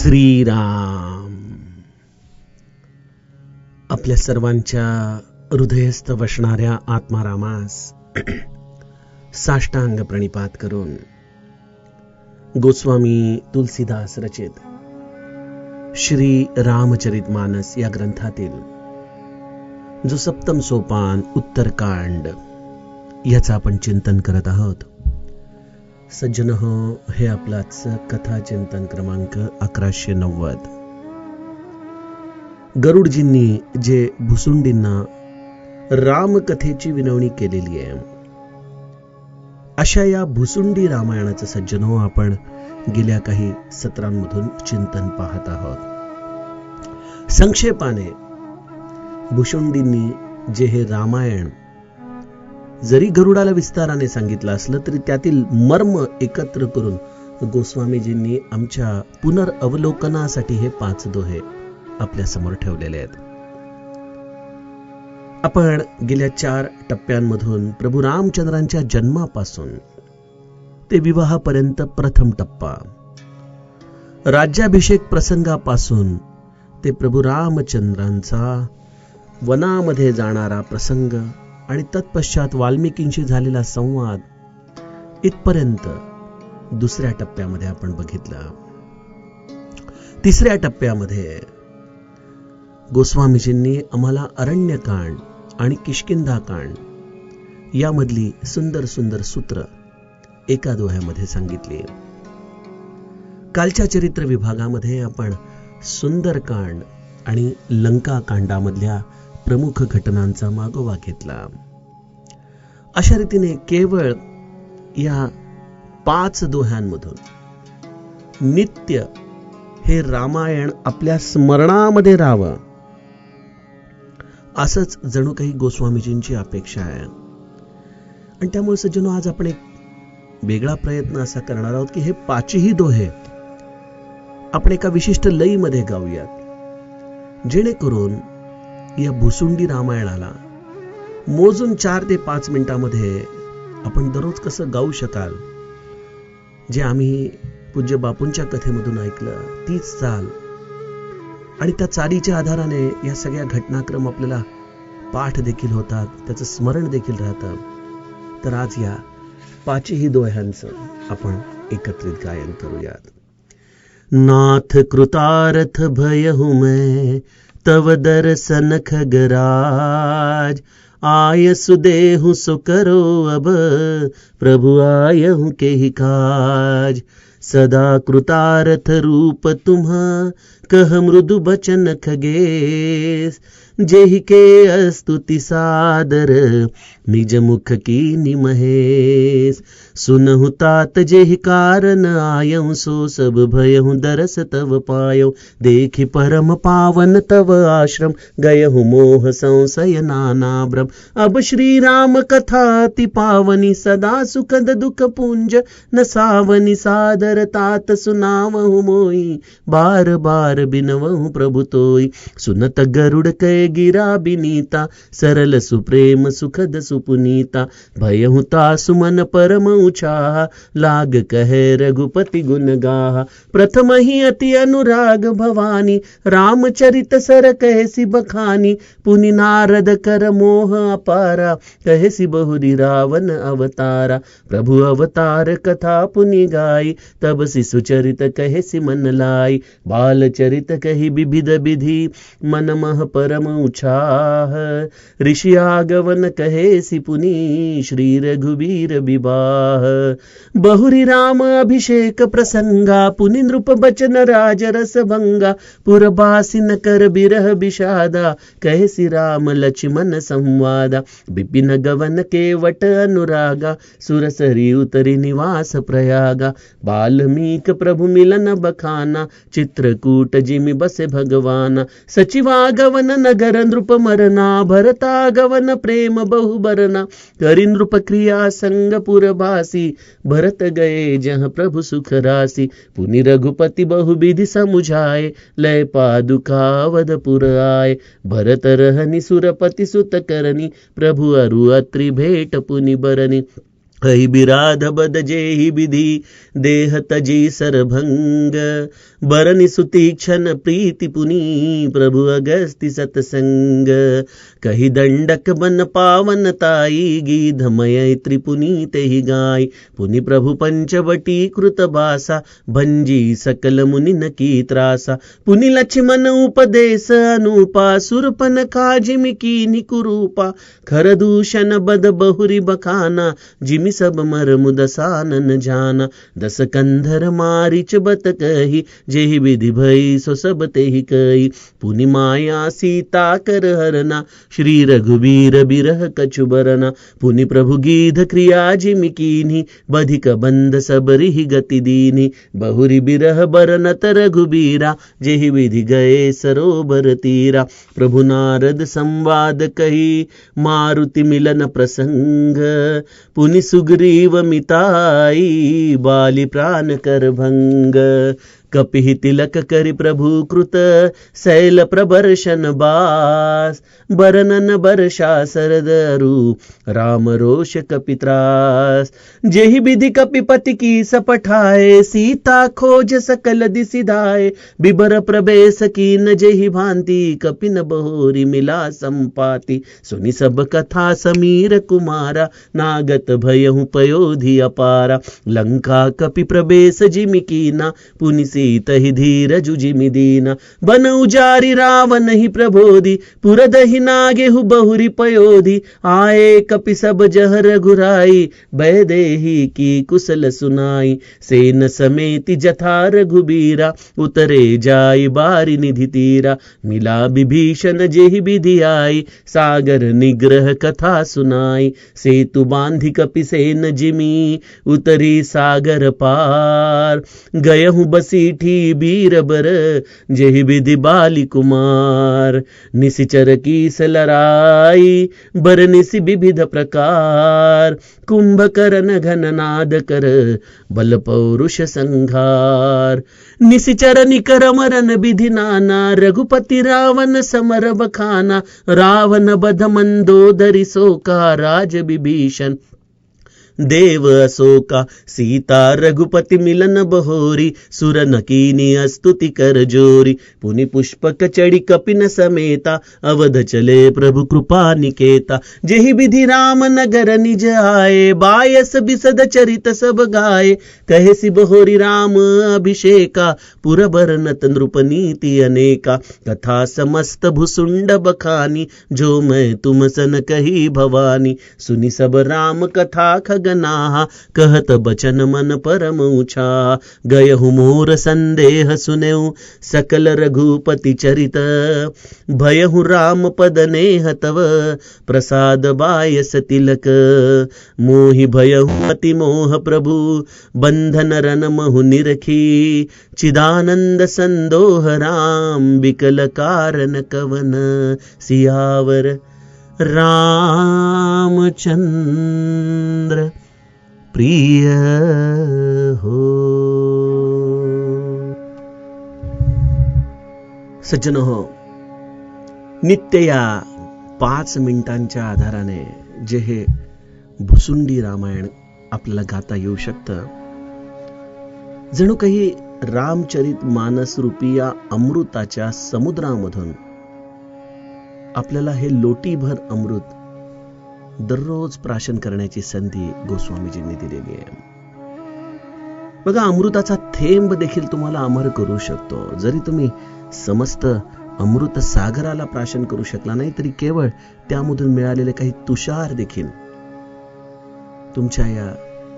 श्रीराम. आपल्या सर्वांच्या हृदयस्थ वसणाऱ्या आत्मारामास साष्टांग प्रणिपात करून गोस्वामी तुलसीदास रचित श्री रामचरितमानस या ग्रंथातील जो सप्तम सोपान उत्तरकांड याचं आपण चिंतन करत आहोत. सज्जनहो, हे आपलाच कथा चिंतन क्रमांक 1190. गरुडजींनी जे भुसुंडींना रामकथेची विनवणी केलेली आहे, अशा या भुसुंडी रामायणाचं सज्जनो आपण गेल्या काही सत्रांमधून चिंतन पाहत आहोत. संक्षेपाने भुसुंडींनी जे हे रामायण जरी गरुडाला विस्ताराने सांगितलं असलं तरी त्यातील मर्म एकत्र करून गोस्वामीजींनी आमच्या पुनर्अवलोकनासाठी हे 5 दोहे आपल्या समोर ठेवलेले आहेत. आपण गेल्या 4 टप्प्यांमधून प्रभू रामचंद्रांच्या जन्मापासून ते विवाहापर्यंत प्रथम टप्पा, राज्याभिषेक प्रसंगापासून ते प्रभू रामचंद्रांचा वनामध्ये जाणारा प्रसंग आणि तत्पश्चात वाल्मिकींशी झालेला संवाद इथपर्यंत दुसऱ्या टप्प्यामध्ये आपण बघितलं. तिसऱ्या टप्प्यामध्ये गोस्वामीजींनी आम्हाला अरण्यकांड आणि किष्किंधाकांड यामधली सुंदर सुंदर सूत्र एका दोह्यामध्ये सांगितली. कालच्या चरित्र विभागामध्ये आपण सुंदरकांड आणि लंकाकांडामधल्या प्रमुख घटनांचा मागोवा घेतला. अशा रीतीने केवळ या 5 दोह्यांमधून नित्य हे रामायण आपल्या स्मरणामध्ये राहावं असंच जणू काही गोस्वामीजींची अपेक्षा आहे. आणि त्यामुळे सज्जनो, आज आपण एक वेगळा प्रयत्न असा करणार आहोत की हे 5ही दोहे आपण एका विशिष्ट लयीमध्ये गाऊयात, जेणेकरून या भुसुंडी रामायणाला मोजून 4 ते 5 मिनिटांमध्ये आपण दररोज कसं गाऊ शकाल, जे आम्ही पूज्य बापूंच्या कथेमधून ऐकलं तीच चाल, आणि त्या चालीच्या आधाराने या सगळ्या घटनाक्रम आपल्याला पाठ देखील होतात, त्याचं स्मरण देखील राहतं. तर आज या 5ही दोह्यांचं आपण एकत्रित गायन करूयात. नाथ कृतार्थ भयहु मैं तव दर्शन खगराज, आय सुदेहु सो करो अब प्रभु आयहु के ही काज. सदा कृतार्थ रूप तुम्हा कह मृदु बचन खगेश, जेहि के स्तुति सादर निज मुख की निमहेश. सुनहु तात जेहि कारण आयहु सो सब भयहु दरस तव पायो, देखि परम पावन तव आश्रम गयहु मोह संशय नाना भ्रम. अब श्री राम कथा अति पावनी सदा सुखद दुख पुंज न सावनी. सादर तात सुनावहु मोई बार बार बिनवहु प्रभु तोई. सुनत गरुड़ कय गिरा बिनीता सरल सुप्रेम सुखद सुपुनीता. भयहु तासु मन परम ऊंचा लाग कहे रघुपति गुण गाहा. प्रथम ही अति अनुराग भवानी रामचरित सर कहसी बखानी. पुनि नारद कर मोह अपारा कहसी बहुरी रावण अवतारा. प्रभु अवतार कथा पुनि गाई तब शिशु चरित कहसी मन लाई. बाल चरित कही विविध विधि मन मह परम उछाह. ऋषि आगवन कहेसी पुनि श्री रघुवीर विवाह. बहुरी राम अभिषेक प्रसंगा पुनि नृप बचन राज रस भंगा. पुरबासी न कर बिरह विषादा कहसी राम लक्ष्मण संवादा. विपिन गवन केवट अनुरागा सुरसरी उतरी निवास प्रयागा. वाल्मीक प्रभु मिलन बखाना चित्रकूट जिमि बसे भगवाना. सचिवागवन नगर नृप मरना भरतागवन प्रेम बहु बरना. करि नृप क्रिया संग पुरबासी भरत गए जहाँ प्रभु सुख रासी. पुनि रघुपति बहु विधि समुझाए लय पादुका अवधपुर आए. भरत रहनि सुरपति सुत करनी प्रभु अरु अत्रि भेट पुनि बरनी. हई बिराध बद जेहि विधि देह तजी सरभंग बरनि सुतीक्षण प्रीति पुनि प्रभु अगस्ति सतसंग कही दंडक बन पावन ताई गीधमय त्रिपुनि तेहि गाय पुनि प्रभु पंचवटी कृत बासा भंजी सकल मुनि न की त्रासा पुनि लक्ष्मण उपदेश अनुपा सुरपन काजिमि कीनि कुरूपा खर दूषण बद बहुरी बखाना जिमि सब मर मुदसानन जाना दस कंधर मारिच बत कही जेहि विधि भई सो सब तेहि कही पुनि माया सीता कर हरना श्री रघुबीर बिरह कछु बरना पुनि प्रभु गीध क्रिया जिमि कीन्ही बधिक बंध सबरिहि गति दीनी बहुरी बिरह बरनत रघुबीरा जेहि विधि गए सरोवर तीरा प्रभु नारद संवाद कही मारुति मिलन प्रसंग पुनि सुग्रीव मिताई बाली प्राण कर भंग कपिहि तिलक करि प्रभु कृत शैल प्रबर्शन बास बरनन बरषा सरदरु राम रोष कपित्रास जेहि विधि कपिपति की सपठाए सीता खोज सकल दिसिधाए बिबर प्रवेश कीन जेहि भांति कपिन बहोरी मिला संपाति सुनि सब कथा समीर कुमारा नागत भयहु पयोधि अपारा लंका कपि प्रवेश जिमि कीना पुनि तहि धीरज जिमि दीना बन उजारि रावण ही प्रबोधि पुरदहि नागेहु बहुरी पयोधि आए कपि सब जह रघुराई बैदेही की कुशल सुनाई सेन समेति जथा रघुबीरा उतरे जाई बारी निधि तीरा मिला विभीषण जेहि विधि आई सागर निग्रह कथा सुनाई सेतु बांधि कपि सेन जिमि उतरी सागर पार गयहु बसी बीर बर जेहि विधि बाली कुमार निशिचर की सलराई बर निशि विविध प्रकार कुंभकर्ण घननाद कर बल पौरुष संघार निशिचर निकर मरन विधि नाना रघुपति रावण समर बखाना रावण बध मंदोदरी शोका राज विभीषण देव अशोका सीता रघुपति मिलन बहोरी सुर नकीनी स्तुति कर जोरी पुनि पुष्पक चढ़ी कपिन समेता अवध चले प्रभु कृपा निकेता जेहि विधि राम नगर निज आए बायस बिसद चरित सब गाए कहे सि बहोरी राम अभिषेका पुर बरनत नृप नीति अनेका कथा समस्त भुसुंड बखानी जो मैं तुम सन कही भवानी सुनि सब राम कथा खगनाहा कहत बचन मन परम ऊंचा गयहु मोर संदेह सुनेऊ सकल रघुपति चरित भयहु राम पद नेह तव प्रसाद बायस तिलक मोहि भयहु अति मोह प्रभु बंधन रन महु निरखी चिदानंद संदोह राम बिकल कारण कवन सियावर रामचंद्र प्रिय हो। सज्जन हो, नित्य या 5 मिनिटांच्या आधाराने जे हे भुसुंडी रामायण आपल्याला गाता येऊ शकतं, जणू काही रामचरित मानस रूपी या अमृताच्या समुद्रामधून आपल्याला हे लोटीभर अमृत दररोज प्राशन करण्याची संधी गोस्वामीजींनी दिलेली आहे. बघा, अमृताचा थेंब देखील तुम्हाला अमर करू शकतो. जरी तुम्ही समस्त अमृत सागराला प्राशन करू शकला नाही, तरी केवळ त्यामधून मिळालेले काही तुषार देखील तुमच्या या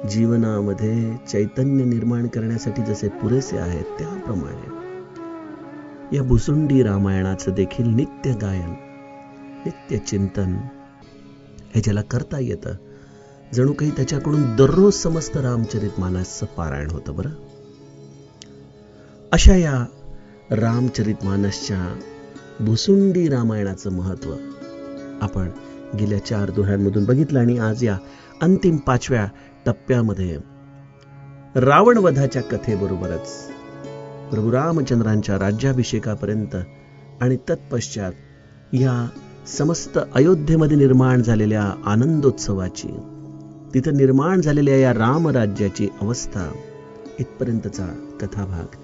जीवनामध्ये चैतन्य निर्माण करण्यासाठी जसे पुरेसे आहेत, त्याप्रमाणे या भुसुंडी रामायणाचं देखील नित्य गायन, नित्य चिंतन हे ज्याला करता येतं, जणू काही त्याच्याकडून दररोज समस्त रामचरित मानसचं पारायण होतं. बरं, अशा या रामचरित मानसच्या भुसुंडी रामायणाचं महत्व आपण गेल्या 4 दोह्यांमधून बघितलं. आणि आज या अंतिम 5व्या टप्प्यामध्ये रावण वधाच्या कथेबरोबरच प्रभू रामचंद्रांच्या राज्याभिषेकापर्यंत आणि तत्पश्चात या समस्त अयोध्येमध्ये निर्माण झालेल्या आनंदोत्सवाची, तिथं निर्माण झालेल्या या रामराज्याची अवस्था, इथपर्यंतचा कथाभाग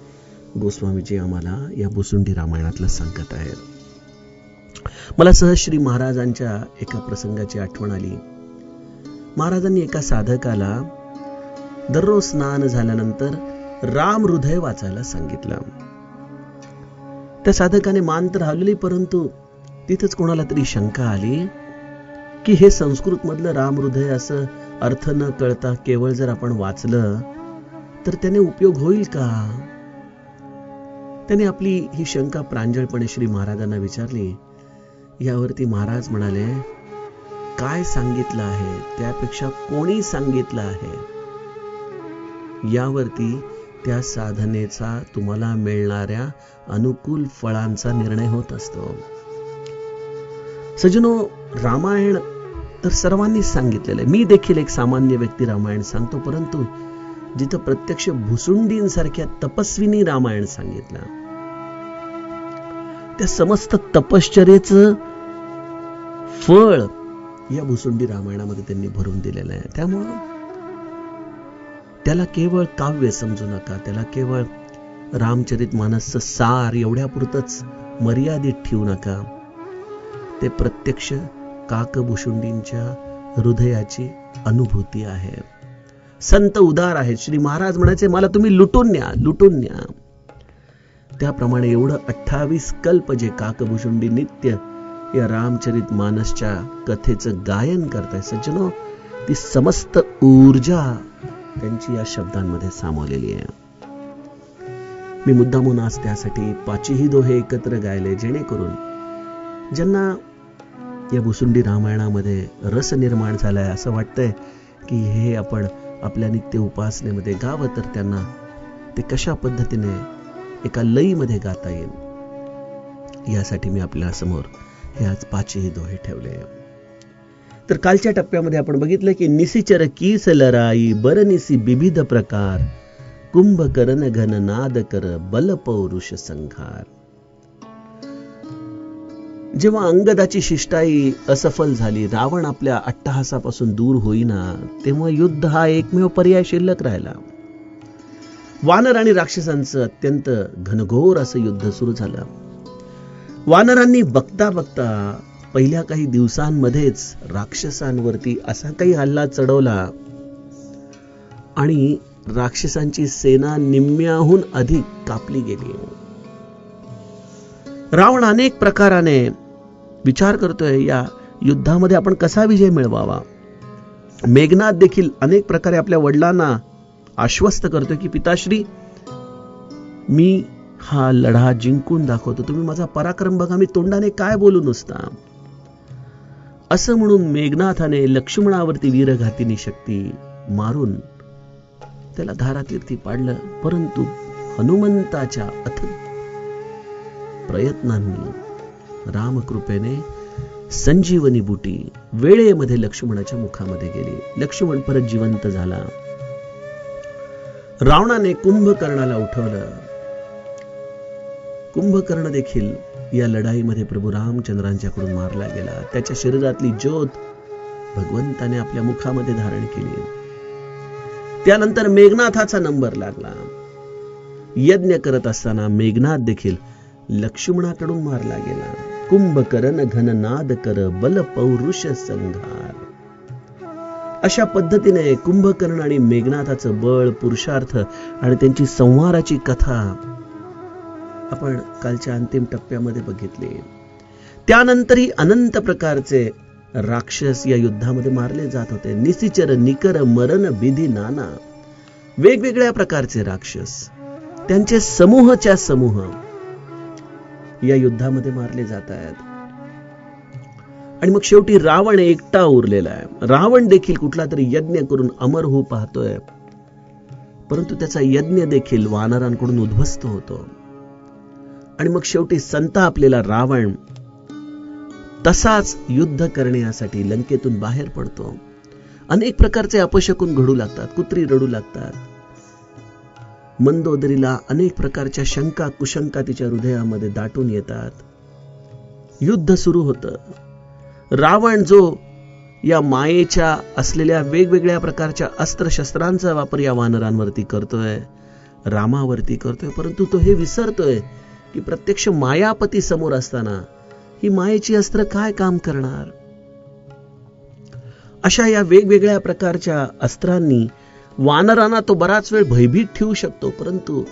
गोस्वामीजी आम्हाला या भुसुंडी रामायणातलं सांगत आहेत. मला सहज श्री महाराजांच्या एका प्रसंगाची आठवण आली. महाराजांनी एका साधकाला दररोज स्नान झाल्यानंतर राम हृदय वाचायला सांगितलं. त्या साधकाने मान तर हलवली, परंतु तिथंच कोणाला तरी शंका आली की हे संस्कृत मधलं राम हृदय असं अर्थ न कळता केवळ जर आपण वाचलं तर त्याने उपयोग होईल का? त्याने आपली ही शंका प्रांजळपणे श्री महाराजांना विचारली. यावरती महाराज म्हणाले, काय सांगितलं आहे त्यापेक्षा कोणी सांगितलं आहे यावरती त्या साधनेचा तुम्हाला मिळणाऱ्या अनुकूल फळांचा निर्णय होत असतो. सज्जनो, रामायण तर सर्वांनीच सांगितलेलं आहे. मी देखील एक सामान्य व्यक्ती रामायण सांगतो, परंतु जिथं प्रत्यक्ष भुसुंडींसारख्या तपस्वींनी रामायण सांगितलं, त्या समस्त तपश्चर्येचं फळ या भुसुंडी रामायणामध्ये त्यांनी भरून दिलेलं आहे. त्यामुळं त्याला केवळ काव्य समजू नका, त्याला केवळ रामचरितमानसचं सार एवढ्यापुरतच मर्यादित ठेवू नका. ते प्रत्यक्ष काकभुसुंडींच्या हृदयाची अनुभूती आहे. संत उदार आहेत. श्री महाराज म्हणायचे, मला तुम्ही लुटून न्या, लुटून न्या. त्याप्रमाणे एवढं 28 कल्प जे काकभुसुंडी नित्य या रामचरित मानसच्या कथेचं गायन करताय सज्जनो, ती समस्त ऊर्जा त्यांची या शब्दांमध्ये सामावलेली आहे. मी मुद्दामून आज त्यासाठी पाचही दोहे एकत्र गायले, जेणेकरून ज्यांना या भुसुंडी रामायणामध्ये रस निर्माण झालाय, असं वाटतंय की हे आपण आपल्या नित्य उपासनेमध्ये गावं, तर त्यांना ते कशा पद्धतीने एका लईमध्ये गाता येईल यासाठी मी आपल्या समोर हे आज पाचही दोहे ठेवले. तर कालच्या टप्प्यामध्ये आपण बघितलं की निसिचर कीस लराई बरनिसी विविध प्रकार कुंभकर्ण घन नाद कर बल पौरुष संघार. जेव्हा अंगदाची शिष्टाई असफल झाली, रावण आपल्या अट्टहासापासून दूर होईना, तेव्हा युद्ध हा एकमेव पर्याय शिल्लक राहिला. वानर आणि राक्षसांचं अत्यंत घनघोर असं युद्ध सुरू झालं. वानरांनी बघता बघता पहिल्या काही दिवसांमध्येच राक्षसांवरती असा काही हल्ला चढवला आणि राक्षसांची सेना निम्म्याहून अधिक कापली गेली. रावण अनेक प्रकाराने विचार करतोय या युद्धामध्ये आपण कसा विजय मिळवावा. मेघनाद देखील अनेक प्रकारे आपल्या वडिलांना आश्वस्त करतोय की पिताश्री, मी हा लढा जिंकून दाखवतो, तुम्ही माझा पराक्रम बघा, मी तोंडाने काय बोलू नुसता. असं म्हणून मेघनाथाने लक्ष्मणावरती वीरघातिनी शक्ती मारून त्याला धारातीर्थी पाडलं. परंतु हनुमंताच्या अथक प्रयत्नांनी रामकृपेने संजीवनी बुटी वेळेमध्ये लक्ष्मणाच्या मुखामध्ये गेली. लक्ष्मण परत जिवंत झाला. रावणाने कुंभकर्णाला उठवलं. कुंभकर्ण देखील या लढाईमध्ये प्रभू रामचंद्रांच्याकडून मारला गेला. त्याच्या शरीरातली ज्योत भगवंताने आपल्या मुखामध्ये धारण केली. त्यानंतर मेघनाथाचा नंबर लागला. यज्ञ करत असताना मेघनाथ देखील लक्ष्मणाकडून मारला गेला. कुंभकर्ण घन नाद कर बल पौरुष संघार. अशा पद्धतीने कुंभकर्ण आणि मेघनाथाचं बळ, पुरुषार्थ आणि त्यांची संहाराची कथा आपण कालच्या अंतिम टप्प्यामध्ये बघितली. त्यानंतरही अनंत प्रकारचे राक्षस या युद्धामध्ये मारले जात होते. निसिचर निकर मरण विधी नाना. वेगवेगळ्या प्रकारचे राक्षस, त्यांचे समूहच्या समूह या युद्धामध्ये मारले जात आहेत. आणि मग शेवटी रावण एकटा उरलेला आहे. रावण देखील कुठला तरी यज्ञ करून अमर होऊ पाहतोय, परंतु त्याचा यज्ञ देखील वानरांकडून उद्ध्वस्त होतो. आणि मग शेवटी संतापलेला रावण तसाच युद्ध करण्यासाठी लंकेतून बाहेर पडतो. अनेक प्रकारचे अपशकुन घडू लागतात. कुत्री रडू लागतात. मंदोदरीला अनेक प्रकारच्या शंका कुशंका तिच्या हृदयामध्ये दाटून येतात. युद्ध सुरू होतं. रावण जो या मायेच्या असलेल्या वेगवेगळ्या प्रकारच्या अस्त्रशस्त्रांचा वापर या वानरांवरती करतोय, रामावरती करतोय, परंतु तो हे विसरतोय की प्रत्यक्ष मायापती समोर असताना ही मायेची अस्त्र काय काम करणार. अशा या वेगवेगळ्या प्रकारच्या अस्त्रांनी वानरांना तो बराच वेळ भयभीत ठेवू शकतो, परंतु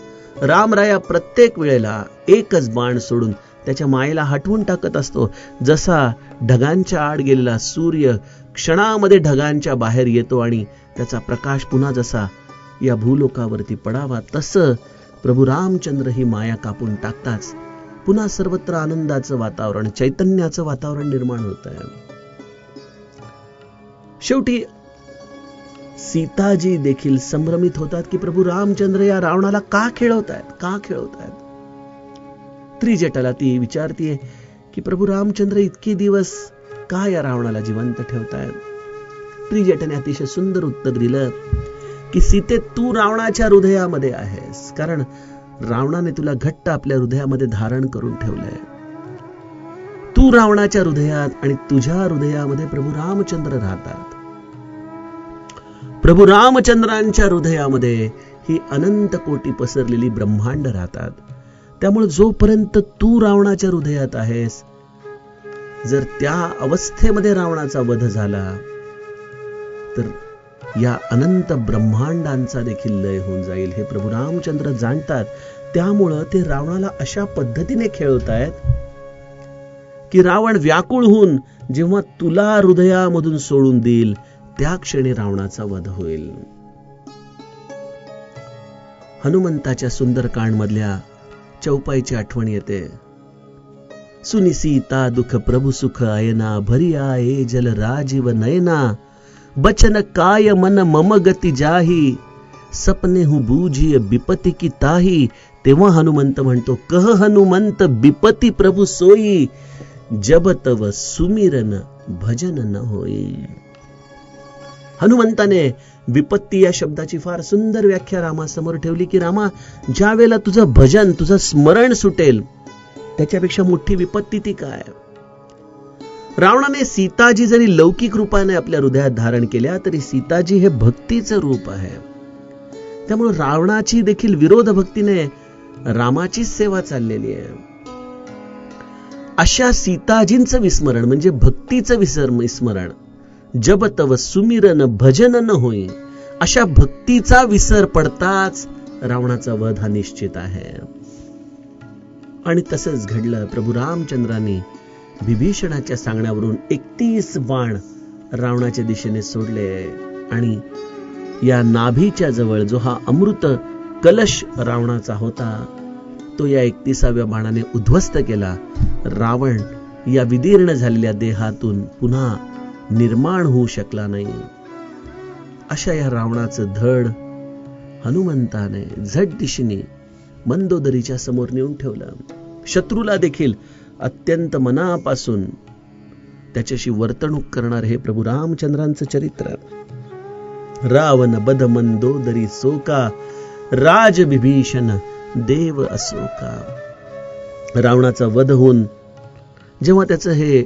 रामराया प्रत्येक वेळेला एकच बाण सोडून त्याच्या मायेला हटवून टाकत असतो. जसा ढगांच्या आड गेलेला सूर्य क्षणामध्ये ढगांच्या बाहेर येतो आणि त्याचा प्रकाश पुन्हा जसा या भूलोकावरती पडावा, तसं प्रभू रामचंद्र ही माया कापून टाकताच पुन्हा सर्वत्र आनंदाचं वातावरण, चैतन्याचं वातावरण निर्माण होत आहे. शेवटी सीताजी देखील संभ्रमित होतात की प्रभू रामचंद्र या रावणाला का खेळवतायत. त्रिजटाला ती विचारतीये की प्रभू रामचंद्र इतके दिवस का या रावणाला जिवंत ठेवतायत. त्रिजटाने अतिशय सुंदर उत्तर दिलं की सीते, तू रावणाच्या हृदयामध्ये आहेस, कारण रावणाने तुला घट्ट आपल्या हृदयामध्ये धारण करून ठेवलंय. तू रावणाच्या हृदयात आणि तुझ्या हृदयामध्ये प्रभू रामचंद्र राहतात. प्रभू रामचंद्रांच्या हृदयामध्ये ही अनंत कोटी पसरलेली ब्रह्मांड राहतात. त्यामुळे जोपर्यंत तू रावणाच्या हृदयात आहेस, जर त्या अवस्थेमध्ये रावणाचा वध झाला तर या अनंत ब्रह्मांडांचा देखील लय होऊन जाईल, हे प्रभू रामचंद्र जाणतात. त्यामुळं ते रावणाला अशा पद्धतीने खेळवतायत की रावण व्याकुळ होऊन जेव्हा तुला हृदयामधून सोडून देईल त्या क्षणी रावणाचा वध होईल. हनुमंताच्या सुंदरकांड मधल्या चौपाईची आठवण येते. सुनी सीता दुख प्रभु सुख अयना, भरी आये जल राजीव नयना, बचन काय मन मम गती जाही, सपने हूँ बूझी बिपती की ताही. तेव्हा हनुमंत म्हणतो, कह हनुमंत बिपती प्रभु सोई, जब तव सुमिरन भजन न होई. हनुमंताने विपत्ती या शब्दाची फार सुंदर व्याख्या रामासमोर ठेवली की रामा, ज्या वेळेला तुझं भजन, तुझं स्मरण सुटेल त्याच्यापेक्षा मोठी विपत्ती ती काय. रावणाने सीताजी जरी लौकिक रूपाने आपल्या हृदयात धारण केल्या तरी सीताजी हे भक्तीचं रूप आहे. त्यामुळे रावणाची देखील विरोध भक्तीने रामाची सेवा चाललेली आहे. अशा सीताजींचं विस्मरण म्हणजे भक्तीचं विस्मरण, जब तव सुमिरन भजन न होई, अशा भक्तीचा विसर पडताच रावणाचा वध हा निश्चित आहे. आणि तसंच घडलं. प्रभू रामचंद्रांनी विभीषणाच्या सांगण्यावरून 31 बाण रावणाच्या दिशेने सोडले आणि या नाभीच्या जवळ जो हा अमृत कलश रावणाचा होता तो या 31व्या बाणाने उद्ध्वस्त केला. रावण या विदीर्ण झालेल्या देहातून पुन्हा निर्माण होऊ शकला नाही. अशा या रावणाचं धड हनुमंताने झट दिशेने मंदोदरीच्या समोर नेऊन ठेवलं. शत्रूला देखील अत्यंत मनापासून त्याच्याशी वर्तणूक करणार हे प्रभू रामचंद्रांचं चरित्र. रावण बध मंदोदरी सोका, राज विभीषण देव असोका. रावणाचा वध होऊन जेव्हा त्याचं हे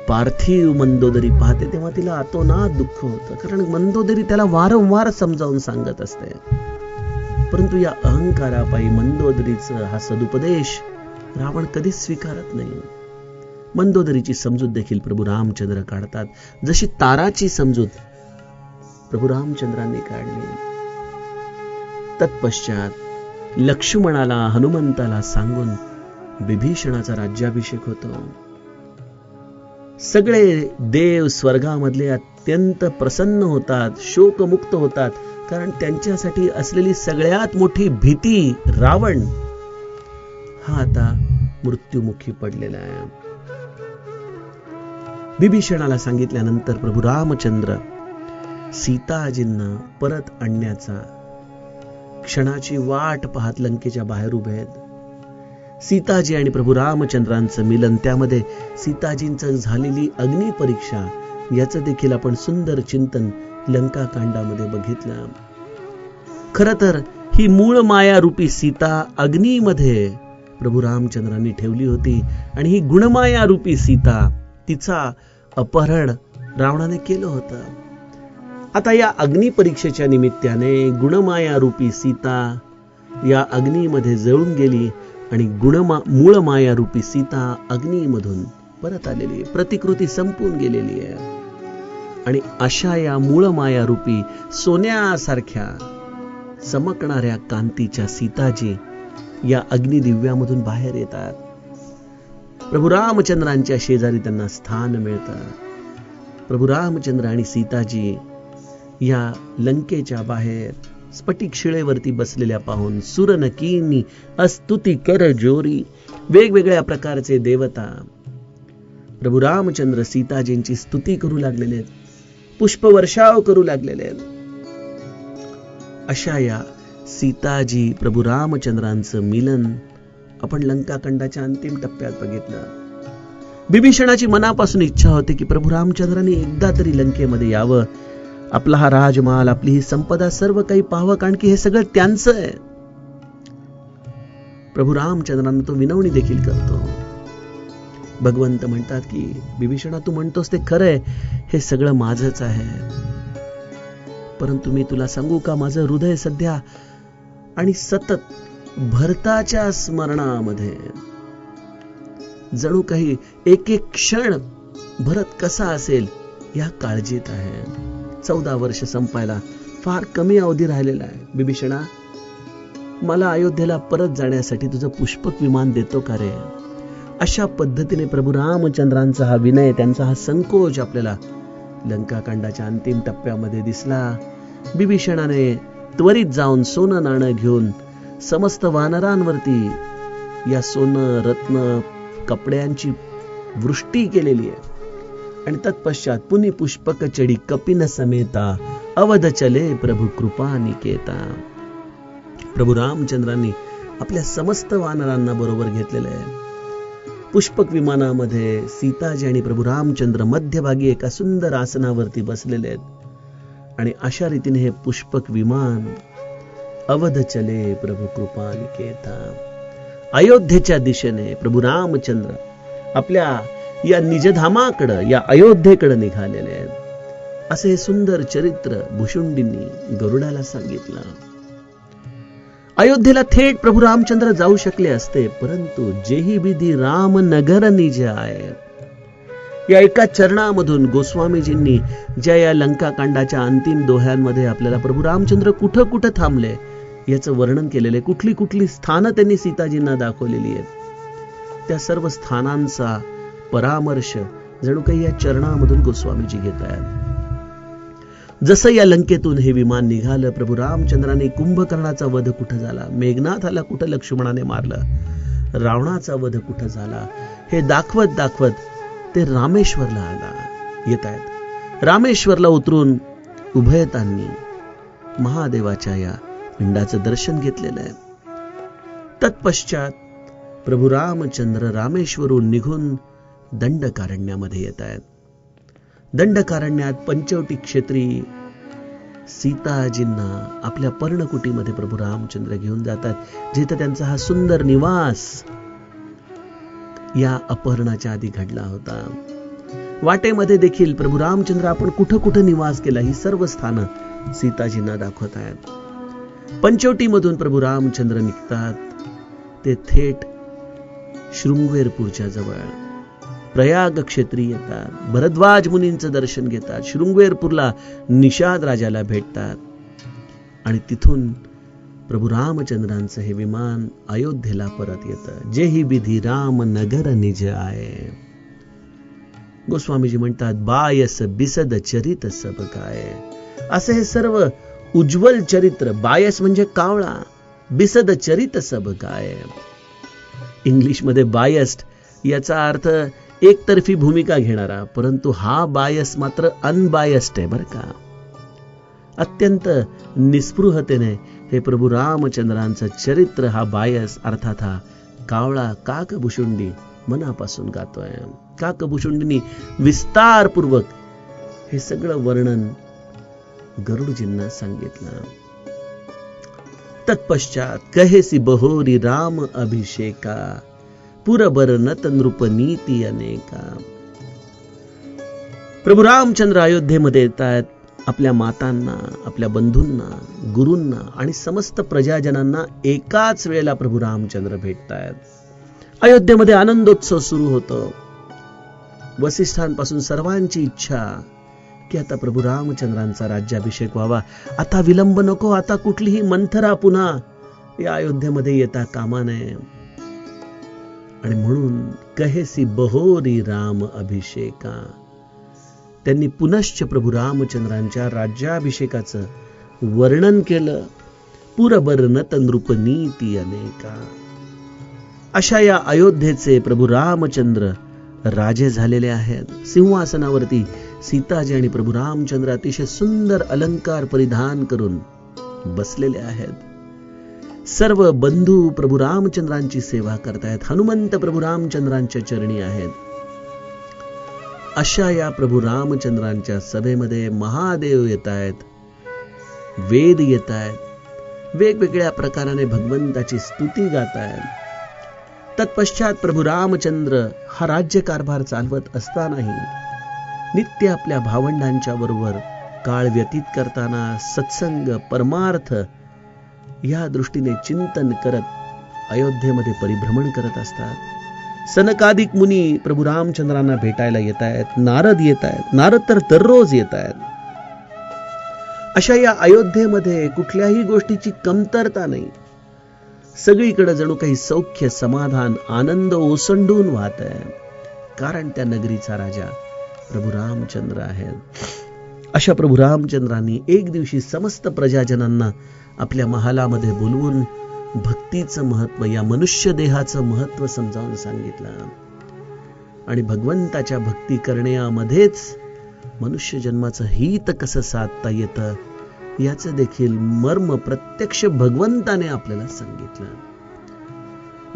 पार्थिव मंदोदरी पाहते तेव्हा तिला अतोनात दुःख होतं, कारण मंदोदरी त्याला वारंवार समजावून सांगत असते. परंतु या अहंकारापायी मंदोदरीचा हा सदुपदेश रावण कधीच स्वीकारत नाही. मंदोदरीची समजूत देखील प्रभू रामचंद्र काढतात, जशी ताराची समजूत प्रभू रामचंद्रांनी काढली. तत्पश्चात लक्ष्मणाला हनुमंताला सांगून विभीषणाचा राज्याभिषेक होतो. सगळे देव स्वर्गामधले अत्यंत प्रसन्न होतात, शोकमुक्त होतात, कारण त्यांच्यासाठी असलेली सगळ्यात मोठी भीती रावण हा आता मृत्युमुखी पडलेला आहे. विभीषणाला सांगितल्यानंतर प्रभू रामचंद्र सीताजींना परत आणण्याचा क्षणाची वाट पाहत लंकेच्या बाहेर उभे आहेत. सीताजी आणि प्रभू रामचंद्रांचं मिलन, त्यामध्ये सीताजींचं झालेली अग्निपरीक्षा याचं देखील आपण सुंदर चिंतन लंका कांडामध्ये बघितलं. खरं तर ही मूळ माया रूपी सीता अग्नीमध्ये प्रभू रामचंद्रांनी ठेवली होती आणि ही गुणमाया रूपी सीता, तिचा अपहरण रावणाने केलं होतं. आता या अग्निपरीक्षेच्या निमित्ताने गुणमाया रूपी सीता या अग्नीमध्ये जळून गेली आणि मूळमाया रूपी सीता अग्नीमधून परत आलेली आहे. प्रतिकृती संपून गेलेली आहे. आणि अशा या मूळमाया रूपी सोन्यासारख्या चमकणाऱ्या कांतीच्या सीताजी या अग्निदिव्यामधून बाहेर येतात. प्रभू रामचंद्रांच्या शेजारी त्यांना स्थान मिळतं. प्रभू रामचंद्र आणि सीताजी या लंकेच्या बाहेर स्फटिक शिळेवरती बसलेल्या पाहून सुरनकीनी अस्तुती कर जोरी, वेगवेगळ्या प्रकारचे देवता प्रभू रामचंद्र सीताजींची स्तुती करू लागलेले आहेत, पुष्पवर्षाव करू लागलेले आहेत. अशा या सीताजी प्रभू रामचंद्रांचं मिलन आपण लंकाकांडाच्या अंतिम टप्प्यात बघितलं. बिभीषणाची मनापासून इच्छा होती की प्रभू रामचंद्रांनी एकदा तरी लंकेमध्ये यावं, आपला हा राजमहाल, आपली ही संपदा सर्व काही पाहावं, कारण की हे सगळं त्यांचं आहे. प्रभू रामचंद्रांना तो विनवणी देखील करतो. भगवंत म्हणतात की बिभीषणा, तू म्हणतोस ते खरंय, हे सगळं माझंच आहे, परंतु मी तुला सांगू का, माझं हृदय सध्या आणि सतत भरताच्या स्मरणामध्ये, जणू काही एक एक क्षण भरत कसा असेल या काळजीत आहे. 14 वर्ष संपायला फार कमी अवधी राहिलेला आहे. बिभीषणा, मला अयोध्येला परत जाण्यासाठी तुझं पुष्पक विमान देतो का रे? अशा पद्धतीने प्रभू रामचंद्रांचा हा विनय, त्यांचा हा संकोच आपल्याला लंकाकांडाच्या अंतिम टप्प्यामध्ये दिसला. बिभीषणाने त्वरित जाऊन सोनं नाणं घेऊन समस्त वानरांवरती या सोनं रत्न कपड्यांची वृष्टी केलेली आहे. आणि तत्पश्चात पुनि पुष्पक चढी कपिन समेता अवध चले प्रभू कृपा निकेता. प्रभू रामचंद्रांनी आपल्या समस्त वानरांना बरोबर घेतलेलं आहे. पुष्पक विमानामध्ये सीताजी आणि प्रभू रामचंद्र मध्यभागी एका सुंदर आसनावरती बसलेले आहेत. आणि अशा रीतीने हे पुष्पक विमान अवध चले प्रभू कृपा निकेता, अयोध्येच्या दिशेने प्रभू रामचंद्र आपल्या या निजधामाकडं, या अयोध्येकडे निघालेले आहेत. असे हे सुंदर चरित्र भुशुंडींनी गरुडाला सांगितलं. अयोध्येला थेट प्रभू रामचंद्र जाऊ शकले असते, परंतु जेही विधी राम नगर निज आहे, या एका चरणामधून गोस्वामीजींनी ज्या या लंकाकांडाच्या अंतिम दोह्यांमध्ये आपल्याला प्रभू रामचंद्र कुठं कुठं थांबले याचं वर्णन केलेलं आहे. कुठली कुठली स्थानं त्यांनी सीताजींना दाखवलेली आहेत. त्या सर्व स्थानांचा परामर्श जणू काही या चरणामधून गोस्वामीजी घेत आहेत. जसं या लंकेतून हे विमान निघालं, प्रभू रामचंद्रांनी कुंभकर्णाचा वध कुठं झाला, मेघनाथाला कुठं लक्ष्मणाने मारलं, रावणाचा वध कुठं झाला, हे दाखवत दाखवत ते रामेश्वरला येत आहेत. रामेश्वरला उतरून उभयतांनी महादेवाच्या या पिंडाचं दर्शन घेतलेलं आहे. तत्पश्चात प्रभू रामचंद्र रामेश्वरून निघून दंडकारण्यामध्ये येत आहेत. दंडकारण्यात पंचवटी क्षेत्री सीताजींना आपल्या पर्णकुटीमध्ये प्रभू रामचंद्र घेऊन जातात, जिथे त्यांचा हा सुंदर निवास या अपहरणाच्या आधी घडला होता. वाटेमध्ये देखील प्रभू रामचंद्र आपण कुठं कुठं निवास केला ही सर्व स्थानं सीताजींना दाखवत आहेत. पंचवटीमधून प्रभू रामचंद्र निघतात ते थेट शृंगवेरपूरच्या जवळ प्रयाग क्षेत्री येतात. भरद्वाज मुनींचं दर्शन घेतात. शृंगवेरपूरला निषाद राजाला भेटतात आणि तिथून प्रभू रामचंद्रांचं हे विमान अयोध्येला परत येतं. जेही विधी राम नगर निज आहे. गोस्वामीजी म्हणतात, बायस बिसद चरित सब काय. असे हे सर्व उज्ज्वल चरित्र, बायस म्हणजे कावळा, बिसद चरित सब काय. इंग्लिशमध्ये बायस्ड याचा अर्थ एकतर्फी भूमिका घेणारा, परंतु हा बायस मात्र अनबायस्ड आहे बरं का. अत्यंत निस्पृहतेने हे प्रभू रामचंद्रांचं चरित्र, हा बायस अर्थात हा कावळा काकभुशुंडी मनापासून गातोय. काकभुशुंडींनी विस्तारपूर्वक हे सगळं वर्णन गरुडजींना सांगितलं. तत्पश्चात कहेसी बहोरी राम अभिषेका, पुरबर नत नृप नीती अनेका. प्रभू रामचंद्र अयोध्येमध्ये येत आहेत. आपल्या मातांना, आपल्या बंधूंना, गुरूंना आणि समस्त प्रजाजनांना एकाच वेळेला प्रभू रामचंद्र भेटतायत. अयोध्येमध्ये आनंदोत्सव सुरू होतो. वसिष्ठांपासून सर्वांची इच्छा की आता प्रभू रामचंद्रांचा राज्याभिषेक व्हावा. आता विलंब नको, आता कुठलीही मंथरा पुन्हा या अयोध्येमध्ये येता कामा नये. आणि म्हणून कहेसी बहोरी राम अभिषेका, त्यांनी पुनश्च प्रभू रामचंद्रांच्या राज्याभिषेकाचं वर्णन केलं. पुरबर्णत नृपनीती अनेका. अशा या अयोध्येचे प्रभू रामचंद्र राजे झालेले आहेत. सिंहासनावरती सीताजी आणि प्रभू रामचंद्र अतिशय सुंदर अलंकार परिधान करून बसलेले आहेत. सर्व बंधू प्रभू रामचंद्रांची सेवा करतायत. हनुमंत प्रभू रामचंद्रांच्या चरणी आहेत. अशा या प्रभू रामचंद्रांच्या सभेमध्ये महादेव येत आहेत, वेद येत आहेत, वेगवेगळ्या प्रकाराने भगवंताची स्तुती गात आहेत. तत्पश्चात प्रभू रामचंद्र हा राज्यकारभार चालवत असतानाही नित्य आपल्या भावंडांच्या बरोबर काळ व्यतीत करताना सत्संग, परमार्थ या दृष्टीने चिंतन करत अयोध्येमध्ये परिभ्रमण करत असतात. सनकादिक मुनी प्रभू रामचंद्रांना भेटायला येत आहेत. नारद येत आहेत. नारद तर दररोज येत आहेत. अशा या अयोध्येमध्ये कुठल्याही गोष्टीची कमतरता नाही. सगळीकडे जणू काही सौख्य, समाधान, आनंद ओसंडून वाहत आहे. कारण त्या नगरीचा राजा प्रभू रामचंद्र आहेत. अशा प्रभू रामचंद्रांनी एक दिवशी समस्त प्रजाजनांना आपल्या महालामध्ये बोलवून भक्तीचं महत्व, या मनुष्य देहाचं महत्व समजावून सांगितलं. आणि भगवंताच्या भक्ती करण्यामध्येच मनुष्य जन्माचं हित कसं साधता येतं याचं देखील मर्म प्रत्यक्ष भगवंताने आपल्याला सांगितलं.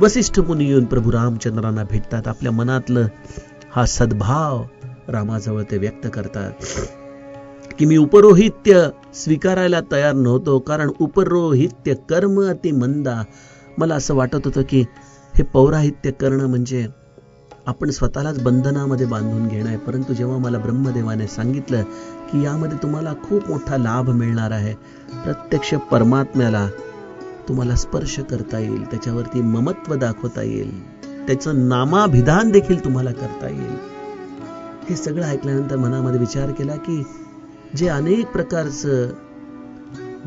वसिष्ठ मुनी येऊन प्रभू रामचंद्रांना भेटतात. आपल्या मनातलं हा सद्भाव रामाजवळ ते व्यक्त करतात की मी उपरोहित्य स्वीकारायला तयार नव्हतो, कारण उपरोहित्य कर्म अति मंदा. मला असं वाटत होतं की हे पौराहित्य करणं म्हणजे आपण स्वतःलाच बंधनामध्ये बांधून घेणं आहे. परंतु जेव्हा मला ब्रह्मदेवाने सांगितलं की यामध्ये तुम्हाला खूप मोठा लाभ मिळणार आहे, प्रत्यक्ष परमात्म्याला तुम्हाला स्पर्श करता येईल, त्याच्यावरती ममत्व दाखवता येईल, त्याचं नामाभिधान देखील तुम्हाला करता येईल, हे सगळं ऐकल्यानंतर मनामध्ये विचार केला की जे अनेक प्रकारचं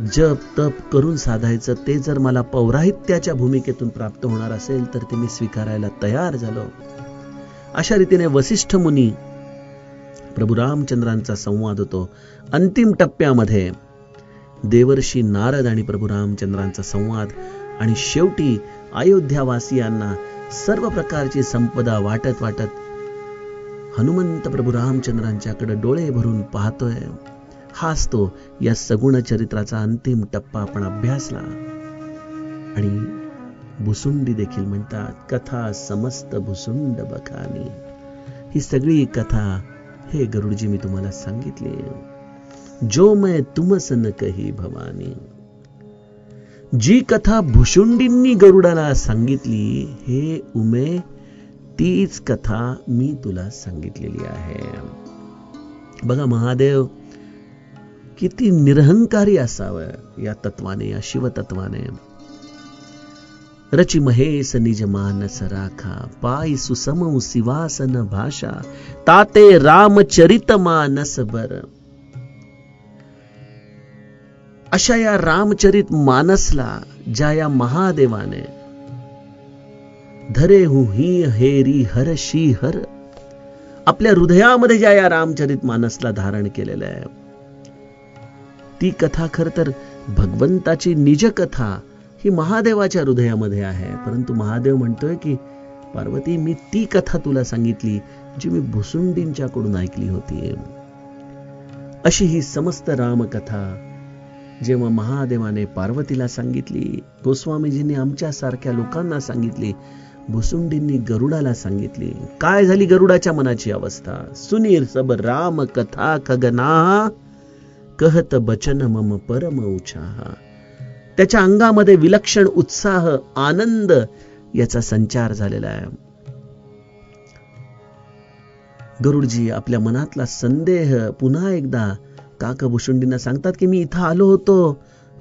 जप तप करून साधायचं ते जर मला पौराहित्याच्या भूमिकेतून प्राप्त होणार असेल तर ते मी स्वीकारायला तयार झालो. अशा रीतीने वसिष्ठ मुनी प्रभू रामचंद्रांचा संवाद होतो. अंतिम टप्प्यामध्ये देवर्षी नारद आणि प्रभू रामचंद्रांचा संवाद, आणि शेवटी अयोध्यावासियांना सर्व प्रकारची संपदा वाटत वाटत हनुमंत प्रभू रामचंद्रांच्याकडे डोळे भरून पाहतोय. हाच तो या सगुण चरित्राचा अंतिम टप्पा आपण अभ्यासला. आणि भुसुंडी देखील म्हणतात, कथा समस्त भुसुंड बखानी. ही सगळी कथा हे गरुडजी मी तुम्हाला सांगितली. जो मैं तुमस न कही भवानी. जी कथा भुसुंडींनी गरुडाला सांगितली, हे उमे तीच कथा मी तुला सांगितलेली आहे. बघा महादेव किती निरहंकारी असावं या तत्वाने, या शिवतत्वाने. रची महेश निज मानस राखा, पाय सुसम सिवासन भाषा, ताते रामचरित मानस बर. अशा या रामचरित मानसला ज्या या महादेवाने धरे हूं ही हेरी हर शी हर, आपल्या हृदयामध्ये ज्या या रामचरित मानसला धारण केलेलं आहे, ती कथा खर तर भगवंताची निज कथा ही महादेवाच्या हृदयामध्ये आहे. परंतु महादेव म्हणतोय की पार्वती, मी ती कथा तुला सांगितली जी मी भुसुंडींच्याकडून ऐकली होती. अशी ही समस्त रामकथा जेव्हा महादेवाने पार्वतीला सांगितली, गोस्वामीजींनी आमच्या सारख्या लोकांना सांगितली, भुसुंडींनी गरुडाला सांगितली, काय झाली गरुडाच्या मनाची अवस्था. सुनीर सब राम कथा खगना, कहत बचन मम परम उछाह. त्याच्या अंगामध्ये विलक्षण उत्साह, आनंद याचा संचार झालेला आहे. गरुडजी आपल्या मनातला संदेह पुन्हा एकदा काकभुशुंडींना सांगतात की मी इथं आलो होतो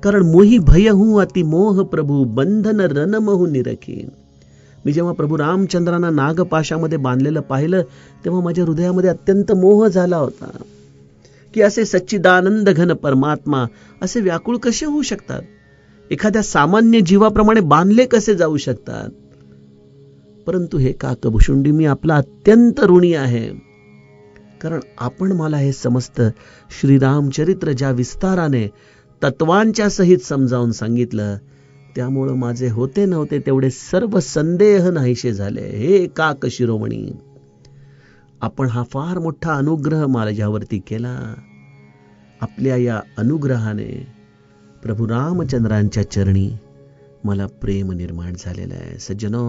कारण मोही भय हूं अति मोह प्रभू बंधन रनमहू निरखी. मी जेव्हा प्रभू रामचंद्रांना नागपाशामध्ये बांधलेलं पाहिलं तेव्हा माझ्या हृदयामध्ये अत्यंत मोह झाला होता की असे सच्चिदानंद घन परमात्मा असे व्याकुळ कसे होऊ शकतात, एखाद्या सामान्य जीवाप्रमाणे बांधले कसे जाऊ शकतात. परंतु हे काकभुशुंडी मी आपला अत्यंत ऋणी आहे, कारण आपण मला हे समस्त श्रीरामचरित्र ज्या विस्ताराने तत्वांच्या सहित समजावून सांगितलं त्यामुळं माझे होते नव्हते तेवढे सर्व संदेह नाहीसे झाले. हे काक शिरोमणी, आपण हा फार मोठा अनुग्रह माझ्यावरती केला. आपल्या या अनुग्रहाने प्रभू रामचंद्रांच्या चरणी मला प्रेम निर्माण झालेला आहे. सज्जनो,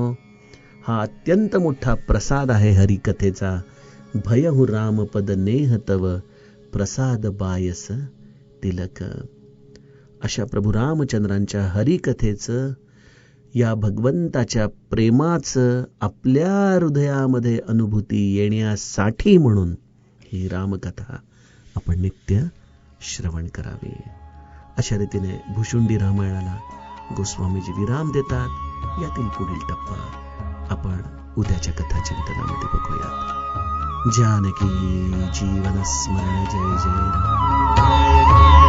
हा अत्यंत मोठा प्रसाद आहे हरिकथेचा. भयहु रामपद नेह तव प्रसाद बायस तिलक. अशा प्रभू रामचंद्रांच्या हरिकथेचं, या भगवंताच्या प्रेमाचं आपल्या हृदयामध्ये अनुभूती येण्यासाठी म्हणून ही रामकथा आपण नित्य श्रवण करावी. अशा रीतीने भुशुंडी रामायणाला गोस्वामीजी विराम देतात. यातील पुढील टप्पा आपण उद्याच्या कथा चिंतनामध्ये बघूयात. जानकी जीवन स्मरण. जय जय राम.